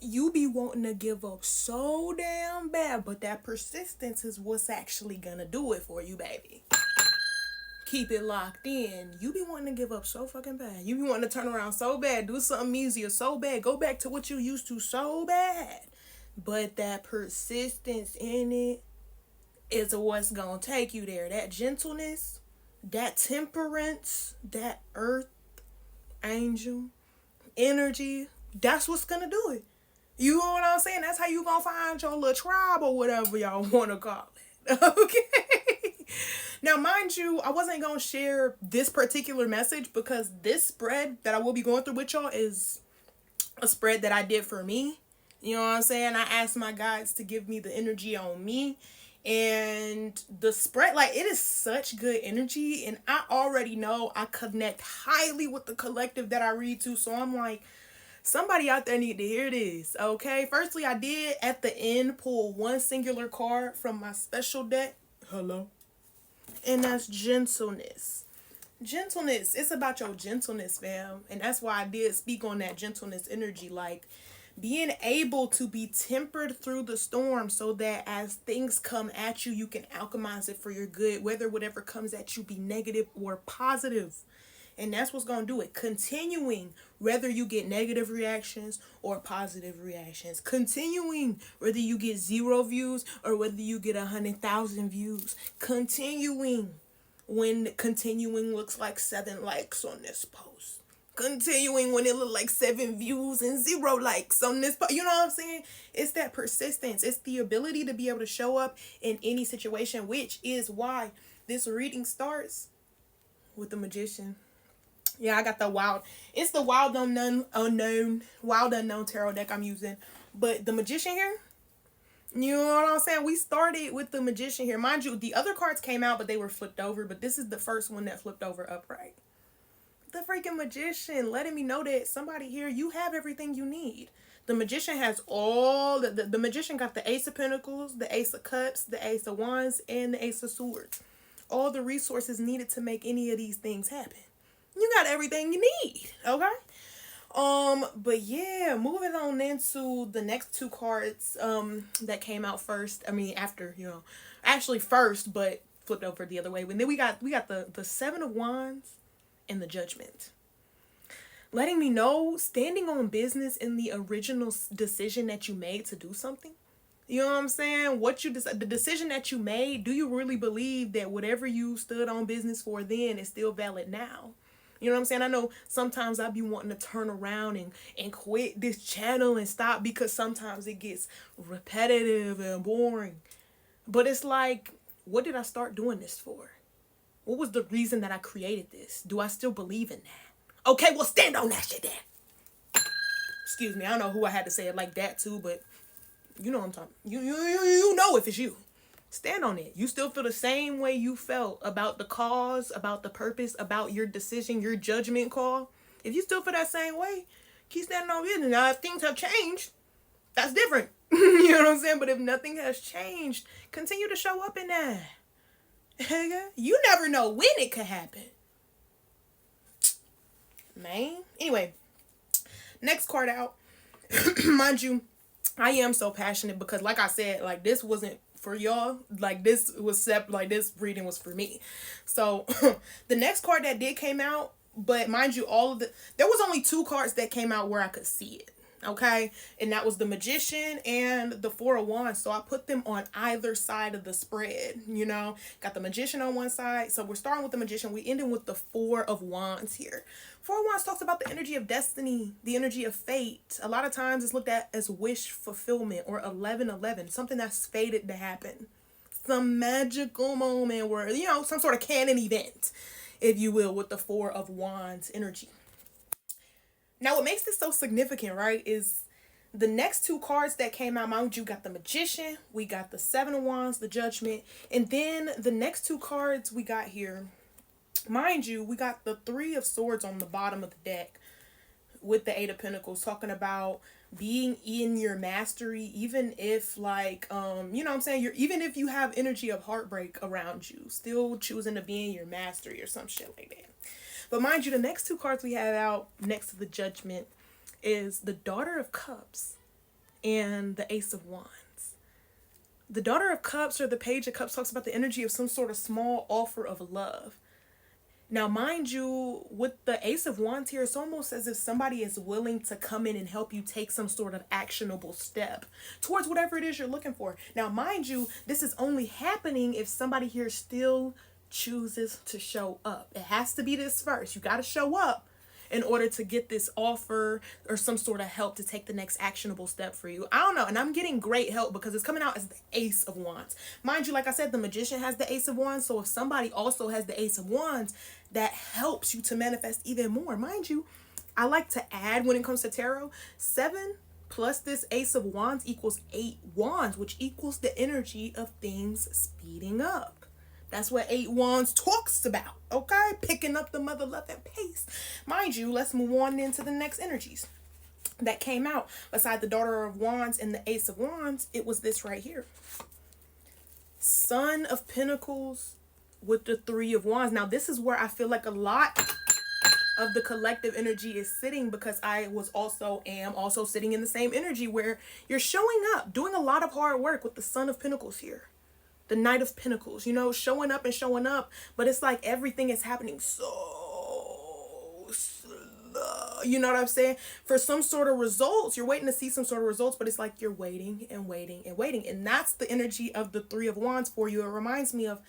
you be wanting to give up so damn bad, but that persistence is what's actually gonna do it for you, baby. Keep it locked in. You be wanting to give up so fucking bad. You be wanting to turn around so bad, do something easier so bad, go back to what you used to so bad. But that persistence in it is what's gonna take you there. That gentleness, that temperance, that earth angel energy, that's what's gonna do it. You know what I'm saying? That's how you gonna find your little tribe or whatever y'all wanna call it. Okay. Now, mind you, I wasn't gonna share this particular message because this spread that I will be going through with y'all is a spread that I did for me. You know what I'm saying? I asked my guides to give me the energy on me. And the spread, like, it is such good energy. And I already know I connect highly with the collective that I read to. So I'm like, somebody out there need to hear this, okay? Firstly, I did at the end pull one singular card from my special deck. Hello. And that's gentleness. Gentleness. It's about your gentleness, fam. And that's why I did speak on that gentleness energy. Like, being able to be tempered through the storm so that as things come at you, you can alchemize it for your good, whether whatever comes at you be negative or positive. And that's what's going to do it. Continuing, whether you get negative reactions or positive reactions. Continuing, whether you get 0 views or whether you get 100,000 views. Continuing, when continuing looks like 7 likes on this post. Continuing when it look like 7 views and 0 likes on this post. You know what I'm saying? It's that persistence. It's the ability to be able to show up in any situation, which is why this reading starts with the Magician. Yeah, I got the wild. It's the wild unknown tarot deck I'm using. But the Magician here, you know what I'm saying? We started with the Magician here. Mind you, the other cards came out, but they were flipped over. But this is the first one that flipped over upright. The freaking Magician letting me know that somebody here, you have everything you need. The Magician has all the Magician got the Ace of Pentacles, the Ace of Cups, the Ace of Wands, and the Ace of Swords. All the resources needed to make any of these things happen. You got everything you need, okay? But yeah, moving on into the next 2 cards that came out first. I mean, after, actually first, but flipped over the other way. And then we got the 7 of Wands and the Judgment. Letting me know, standing on business in the original decision that you made to do something. You know what I'm saying? The decision that you made, do you really believe that whatever you stood on business for then is still valid now? You know what I'm saying? I know sometimes I be wanting to turn around and quit this channel and stop because sometimes it gets repetitive and boring. But it's like, what did I start doing this for? What was the reason that I created this? Do I still believe in that? Okay, well, stand on that shit then. Excuse me, I don't know who I had to say it like that to, but you know what I'm talking. You know if it's you. Stand on it. You still feel the same way you felt about the cause, about the purpose, about your decision, your judgment call. If you still feel that same way, keep standing on business. Now, if things have changed, that's different. You know what I'm saying? But if nothing has changed, continue to show up in that. You never know when it could happen. Man. Anyway, next card out. Mind you, I am so passionate because, like I said, like, this wasn't for y'all. Like, this reading was for me. So the next card that did came out, but mind you, there was only 2 cards that came out where I could see it. Okay, and that was the Magician and the 4 of Wands. So I put them on either side of the spread. Got the Magician on one side. So we're starting with the Magician. We ending with the 4 of Wands here. 4 of Wands talks about the energy of destiny, the energy of fate. A lot of times it's looked at as wish fulfillment or 1111, something that's fated to happen. Some magical moment where, some sort of canon event, if you will, with the 4 of Wands energy. Now, what makes this so significant, right, is the next 2 cards that came out. Mind you, got the Magician, we got the 7 of Wands, the Judgment, and then the next 2 cards we got here, mind you, we got the 3 of Swords on the bottom of the deck with the 8 of Pentacles, talking about being in your mastery, even if, like, you know what I'm saying, even if you have energy of heartbreak around you, still choosing to be in your mastery or some shit like that. But mind you, the next 2 cards we have out next to the Judgment is the Daughter of Cups and the Ace of Wands. The Daughter of Cups or the Page of Cups talks about the energy of some sort of small offer of love. Now, mind you, with the Ace of Wands here, it's almost as if somebody is willing to come in and help you take some sort of actionable step towards whatever it is you're looking for. Now, mind you, this is only happening if somebody here still chooses to show up. It has to be this first. You got to show up in order to get this offer or some sort of help to take the next actionable step for you. I don't know. And I'm getting great help because it's coming out as the Ace of Wands. Mind you, like I said, the Magician has the Ace of Wands. So if somebody also has the Ace of Wands, that helps you to manifest even more. Mind you, I like to add when it comes to tarot, 7 plus this Ace of Wands equals 8 wands, which equals the energy of things speeding up. That's what 8 wands talks about, okay? Picking up the mother loving pace. Mind you, let's move on into the next energies that came out. Beside the Daughter of Wands and the Ace of Wands, it was this right here. Son of Pentacles with the 3 of Wands. Now, this is where I feel like a lot of the collective energy is sitting, because I am also sitting in the same energy where you're showing up, doing a lot of hard work with the Son of Pentacles here. The Knight of Pentacles, you know, showing up, but it's like everything is happening so slow. You know what I'm saying? For some sort of results, you're waiting to see some sort of results, but it's like you're waiting and waiting and waiting. And that's the energy of the 3 of Wands for you. It reminds me of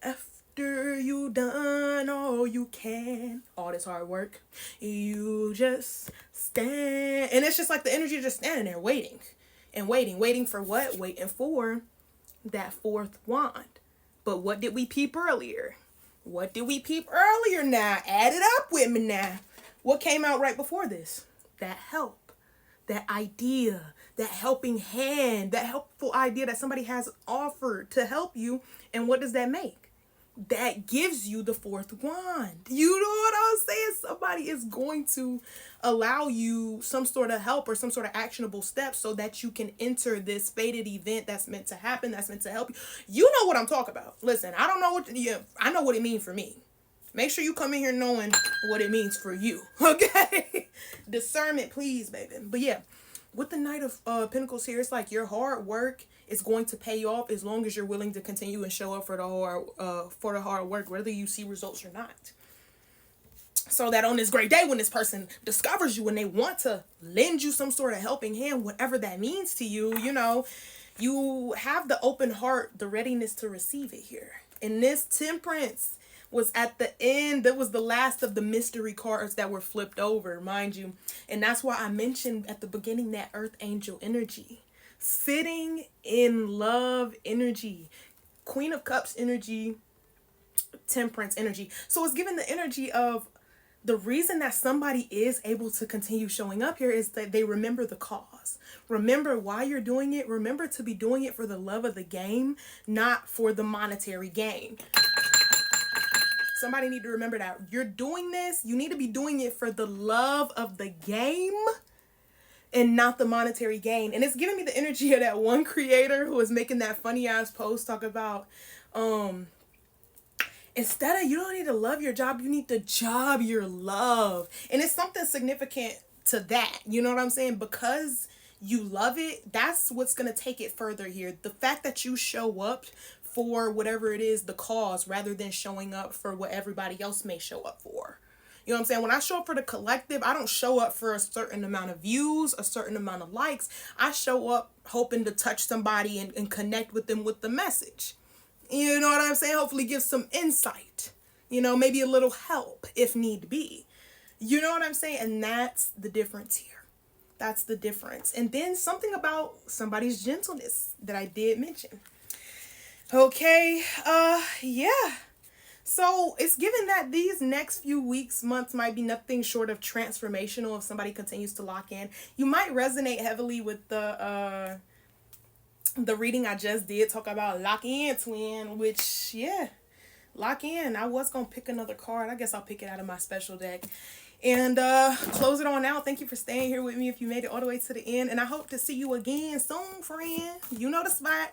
after you done all you can, all this hard work, you just stand. And it's just like the energy of just standing there waiting and waiting. Waiting for what? Waiting for that 4th wand. But what did we peep earlier? Now? Add it up with me now. What came out right before this? That help, that idea, that helping hand, that helpful idea that somebody has offered to help you. And what does that make? That gives you the 4th wand. You know what I'm saying? Somebody is going to allow you some sort of help or some sort of actionable steps so that you can enter this fated event that's meant to happen, that's meant to help you. You know what I'm talking about. Listen, I don't know I know what it means for me. Make sure you come in here knowing what it means for you. Okay? Discernment, please, baby. But yeah, with the Knight of Pentacles here, it's like your hard work is going to pay off as long as you're willing to continue and show up for the hard work, whether you see results or not. So that on this great day, when this person discovers you and they want to lend you some sort of helping hand, whatever that means to you, you know, you have the open heart, the readiness to receive it here. And this Temperance was at the end. That was the last of the mystery cards that were flipped over, mind you. And that's why I mentioned at the beginning that Earth Angel energy. Sitting in love energy. Queen of Cups energy. Temperance energy. So it's given the energy of the reason that somebody is able to continue showing up here is that they remember the cause. Remember why you're doing it. Remember to be doing it for the love of the game, not for the monetary gain. Somebody need to remember that. You're doing this, you need to be doing it for the love of the game and not the monetary gain. And it's giving me the energy of that one creator who was making that funny ass post talk about, instead of, you don't need to love your job, you need to job your love. And it's something significant to that. You know what I'm saying? Because you love it, that's what's going to take it further here. The fact that you show up for whatever it is, the cause, rather than showing up for what everybody else may show up for. You know what I'm saying? When I show up for the collective, I don't show up for a certain amount of views, a certain amount of likes. I show up hoping to touch somebody and connect with them with the message. You know what I'm saying? Hopefully give some insight. You know, maybe a little help if need be. You know what I'm saying? And that's the difference here. That's the difference. And then something about somebody's gentleness that I did mention. Okay, yeah. So it's given that these next few weeks, months might be nothing short of transformational if somebody continues to lock in. You might resonate heavily with the reading I just did, talk about lock in, twin, which, yeah, lock in. I was going to pick another card. I guess I'll pick it out of my special deck. And close it on out. Thank you for staying here with me if you made it all the way to the end. And I hope to see you again soon, friend. You know the spot.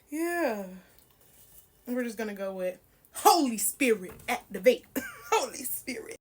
Yeah. We're just going to go with Holy Spirit activate. Holy Spirit.